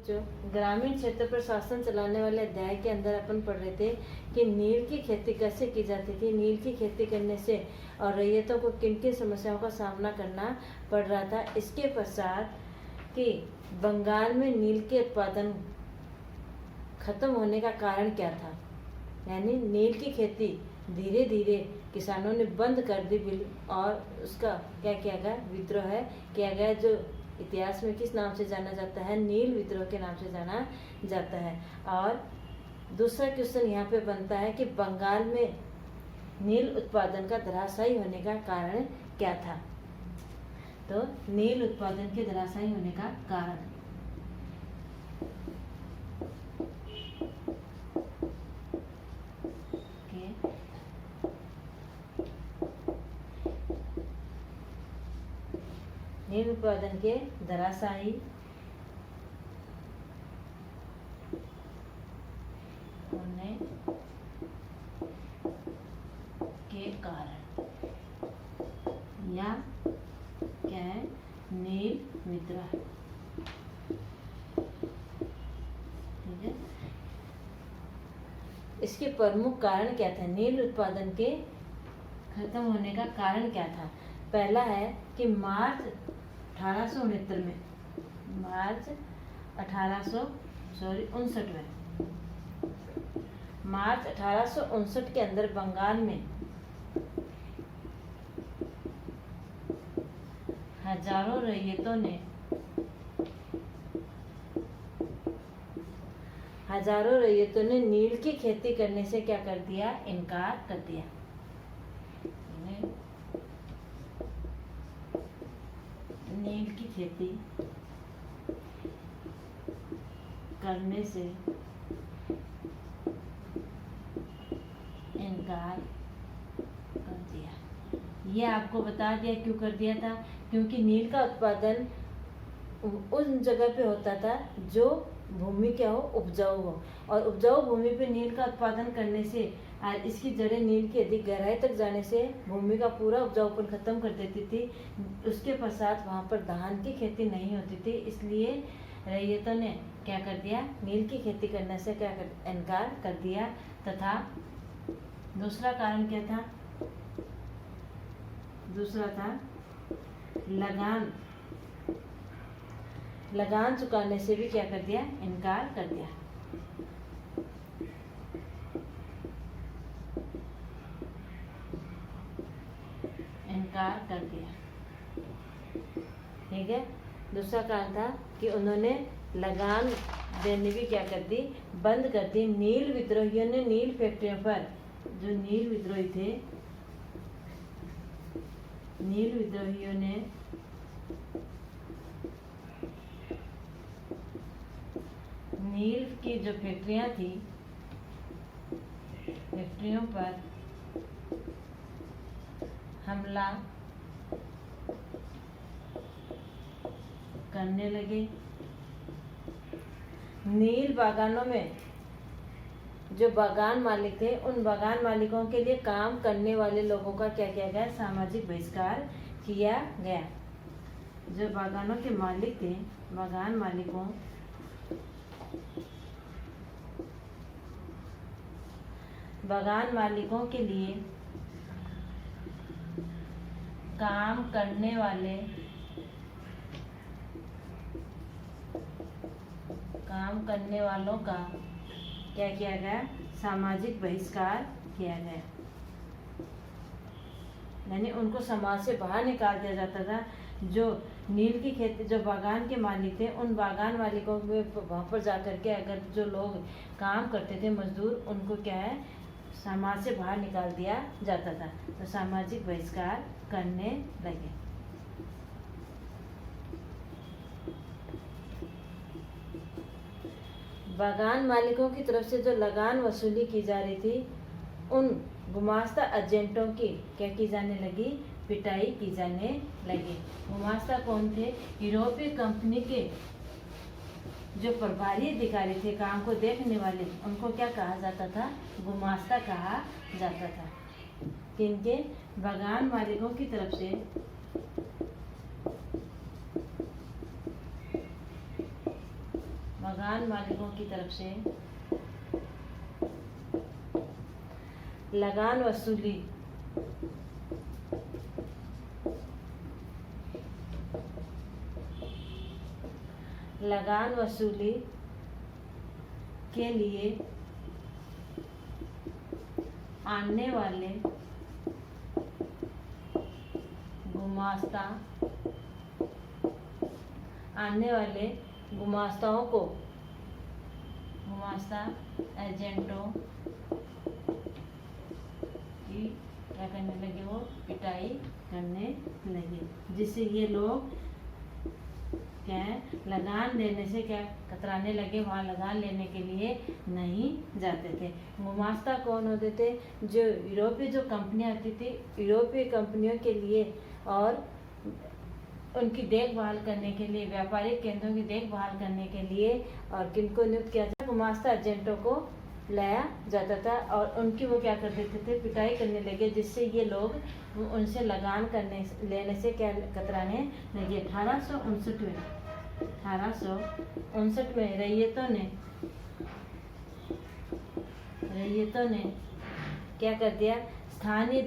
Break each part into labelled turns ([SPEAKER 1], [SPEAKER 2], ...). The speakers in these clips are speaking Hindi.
[SPEAKER 1] जो ग्रामीण क्षेत्र पर शासन चलाने वाले अध्याय के अंदर अपन पढ़ रहे थे कि नील की खेती कैसे की जाती थी। नील की खेती करने से और रैयतों को किन किन समस्याओं का सामना करना पड़ रहा था। इसके पश्चात कि बंगाल में नील के उत्पादन खत्म होने का कारण क्या था, यानी नील की खेती धीरे धीरे किसानों ने बंद कर दी और उसका क्या किया गया, विद्रोह किया गया, जो इतिहास में किस नाम से जाना जाता है, नील विद्रोह के नाम से जाना जाता है। और दूसरा क्वेश्चन यहाँ पे बनता है कि बंगाल में नील उत्पादन का धराशायी होने का कारण क्या था। तो नील उत्पादन के धराशायी होने का कारण, नील उत्पादन के धराशायी होने के कारण या क्या है, नील विद्रोह। ठीक है, इसके प्रमुख कारण क्या था, नील उत्पादन के खत्म होने का कारण क्या था। पहला है कि मार्च 1869 में, मार्च 1859 में, मार्च 1859 के अंदर बंगाल में हजारों रैयतों ने नील की खेती करने से क्या कर दिया, इनकार कर दिया। नील की खेती करने से इनकार कर दिया। ये आपको बता दिया क्यों कर दिया था, क्योंकि नील का उत्पादन उन जगह पे होता था जो भूमि क्या हो, उपजाऊ हो, और उपजाऊ भूमि पे नील का उत्पादन करने से इसकी जड़ें नील की अधिक गहराई तक जाने से भूमि का पूरा उपजाऊपन खत्म कर देती थी। उसके पश्चात वहाँ पर धान की खेती नहीं होती थी, इसलिए रैयतों ने क्या कर दिया, नील की खेती करने से इनकार कर दिया। तथा दूसरा कारण क्या था, दूसरा था लगान चुकाने से भी क्या कर दिया, इनकार कर दिया। इनकार कर दिया। ठीक है, दूसरा कारण था कि उन्होंने लगान देने भी क्या कर दी, बंद कर दी। नील विद्रोहियों ने नील फैक्ट्रियों पर, जो नील विद्रोही थे, नील विद्रोहियों ने नील की जो फैक्ट्रियां थी, फैक्ट्रियों पर हमला करने लगे। नील बागानों में जो बागान मालिक थे, उन बागान मालिकों के लिए काम करने वाले लोगों का क्या किया गया, सामाजिक बहिष्कार किया गया। जो बागानों के मालिक थे, बागान मालिकों के लिए काम करने वालों का क्या किया गया, सामाजिक बहिष्कार किया गया, यानी उनको समाज से बाहर निकाल दिया जाता था। जो नील की खेती, जो बागान के मालिक थे, उन बागान मालिकों के वहाँ पर जाकर के अगर जो लोग काम करते थे, मजदूर, उनको क्या है, समाज से बाहर निकाल दिया जाता था। तो सामाजिक बहिष्कार करने लगे। बागान मालिकों की तरफ से जो लगान वसूली की जा रही थी, उन गुमास्ता एजेंटों की क्या की जाने लगी, पिटाई की जाने लगी। गुमास्ता कौन थे, यूरोपीय कंपनी के जो प्रभारी अधिकारी थे, काम को देखने वाले, उनको क्या कहा जाता था, गुमास्ता कहा जाता था। किनके, बागान मालिकों की तरफ से बगान मालिकों की तरफ से लगान वसूली के लिए आने वाले गुमास्ताओं को गुमास्ता एजेंटों की क्या करने लगे, वो पिटाई करने लगे, जिससे ये लोग क्या है, लगान लेने से क्या कतराने लगे, वहाँ लगान लेने के लिए नहीं जाते थे। गुमास्ता कौन होते थे? जो यूरोपीय जो कंपनियाँ आती थी, यूरोपीय कंपनियों के लिए और उनकी देखभाल करने के लिए, व्यापारिक केंद्रों की देखभाल करने के लिए, और किनको नियुक्त किया जाता, गुमास्ता एजेंटों को लाया जाता था, और उनकी वो क्या कर देते थे, पिटाई करने लगे, जिससे ये लोग उनसे लगान लेने से क्या कतराने लगे। 1859 में रैयतों ने क्या कर दिया, स्थानीय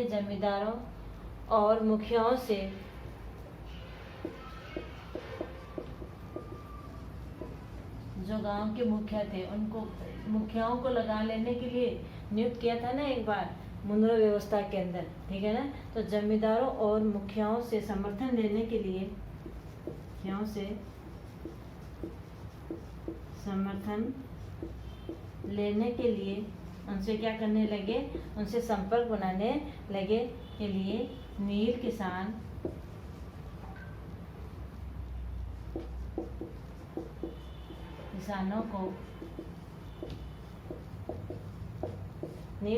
[SPEAKER 1] जमींदारों और मुखियाओं से जो गांव के मुखिया थे, उनको मुखियाओं को लगान लेने के लिए नियुक्त किया था ना एक बार मुद्रा व्यवस्था के अंदर, ठीक है ना। तो जमींदारों और मुखियाओं से समर्थन लेने के लिए, उनसे क्या करने लगे, उनसे संपर्क बनाने लगे के लिए नील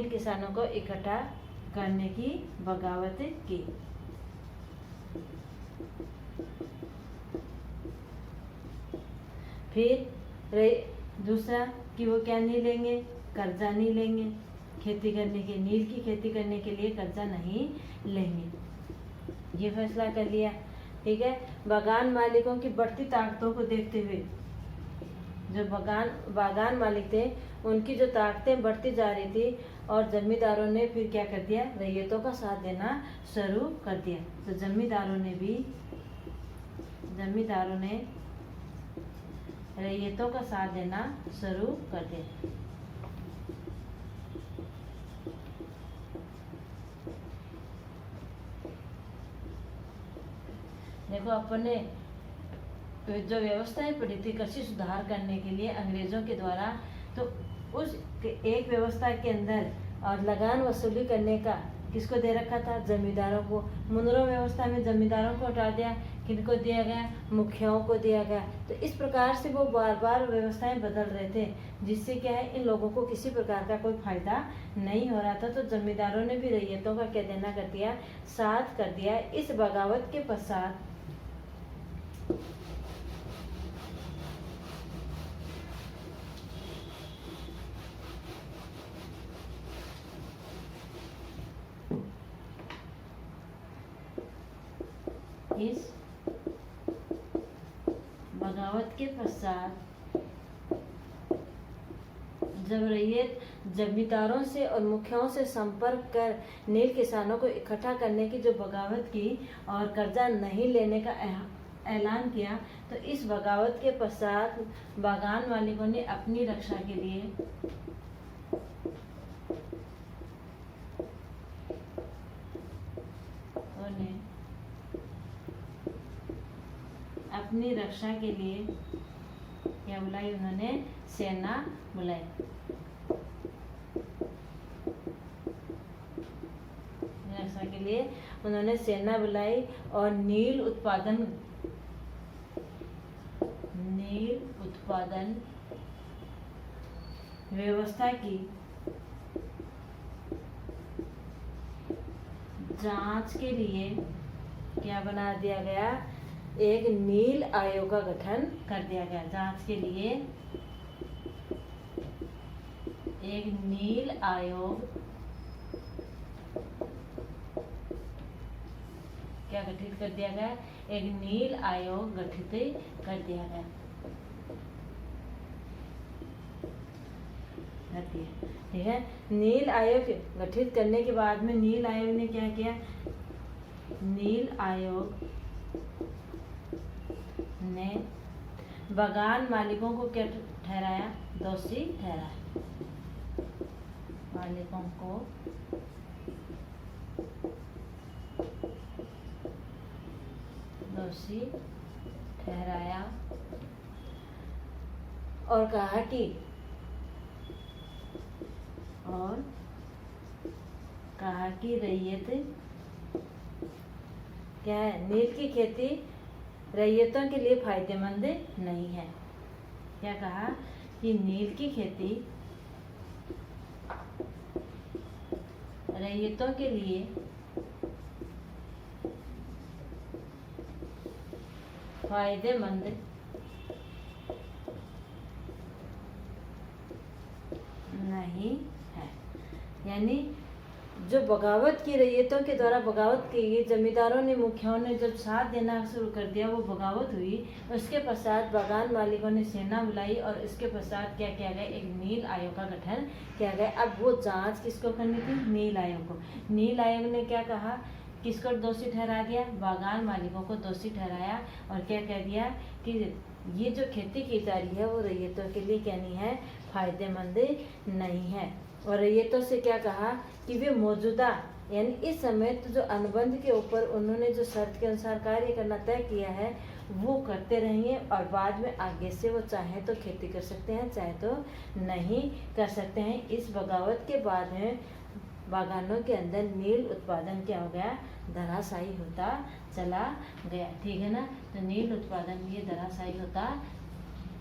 [SPEAKER 1] किसानों को इकट्ठा करने की बगावत की। फिर दूसरा कि वो क्या नहीं लेंगे, कर्जा नहीं लेंगे, खेती करने के, नील की खेती करने के लिए कर्जा नहीं लेंगे, ये फैसला कर लिया, ठीक है। बागान मालिकों की बढ़ती ताकतों को देखते हुए, जो बागान मालिक थे, उनकी जो ताकतें बढ़ती जा रही थी, और जमींदारों ने फिर क्या कर दिया, रैयतों का साथ देना शुरू कर दिया। तो जमींदारों ने रैयतों का साथ देना शुरू कर दिया। देखो, अपने जो व्यवस्थाएं पड़ी थी कृषि सुधार करने के लिए अंग्रेजों के द्वारा, तो उस एक व्यवस्था के अंदर और लगान वसूली करने का किसको दे रखा था, जमींदारों को। मुद्रा व्यवस्था में जमींदारों को हटा दिया, किनको दिया गया, मुखियाओं को दिया गया। तो इस प्रकार से वो बार बार व्यवस्थाएं बदल रहे थे, जिससे क्या है, इन लोगों को किसी प्रकार का कोई फायदा नहीं हो रहा था। तो जमींदारों ने भी रैयतों का क्या देना कर दिया, साथ कर दिया। इस बगावत के पश्चात जब रैयत जमींदारों से और मुखियाओं से संपर्क कर नील किसानों को इकट्ठा करने की जो बगावत की और कर्जा नहीं लेने का ऐलान किया, तो इस बगावत के पश्चात बागान मालिकों ने अपनी रक्षा के लिए क्या बुलाई, उन्होंने सेना बुलाई। रक्षा के लिए उन्होंने सेना बुलाई और नील उत्पादन व्यवस्था की जांच के लिए क्या बना दिया गया, एक नील आयोग का गठन कर दिया गया। जांच के लिए एक नील आयोग क्या गठित कर दिया गया, एक नील आयोग गठित कर दिया गया। ठीक है, नील आयोग गठित करने के बाद में नील आयोग ने क्या किया, नील आयोग ने बागान मालिकों को क्या ठहराया, दोषी ठहराया, मालिकों को दोषी ठहराया और कहा कि रैयत क्या है, नील की खेती रैयतों के लिए फायदेमंद नहीं है। क्या कहा कि नील की खेती रैयतों के लिए फायदेमंद नहीं है। यानी जो बगावत की, रैयतों के द्वारा बगावत की गई, जमींदारों ने, मुखियाओं ने जब साथ देना शुरू कर दिया, वो बगावत हुई। उसके पश्चात बागान मालिकों ने सेना बुलाई और इसके पश्चात क्या किया गया, एक नील आयोग का गठन किया गया। अब वो जांच किसको करनी थी, नील आयोग को। नील आयोग ने क्या कहा, किसको दोषी ठहरा दिया, बागान मालिकों को दोषी ठहराया और क्या कह दिया कि ये जो खेती की जा रही है वो रैयतों के लिए क्या नहीं है, फायदेमंद नहीं है। और रैयतों से क्या कहा कि वे मौजूदा यानी इस समय तो जो अनुबंध के ऊपर उन्होंने जो शर्त के अनुसार कार्य करना तय किया है वो करते रहेंगे और बाद में आगे से वो चाहे तो खेती कर सकते हैं, चाहे तो नहीं कर सकते हैं। इस बगावत के बाद में बागानों के अंदर नील उत्पादन क्या हो गया, धराशायी होता चला गया। ठीक है ना, तो नील उत्पादन ये धराशायी होता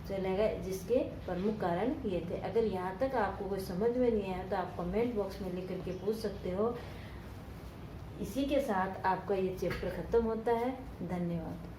[SPEAKER 1] चला गया, जिसके प्रमुख कारण ये थे। अगर यहाँ तक आपको कोई समझ में नहीं आया तो आप कमेंट बॉक्स में लिख करके पूछ सकते हो। इसी के साथ आपका ये चैप्टर खत्म होता है। धन्यवाद।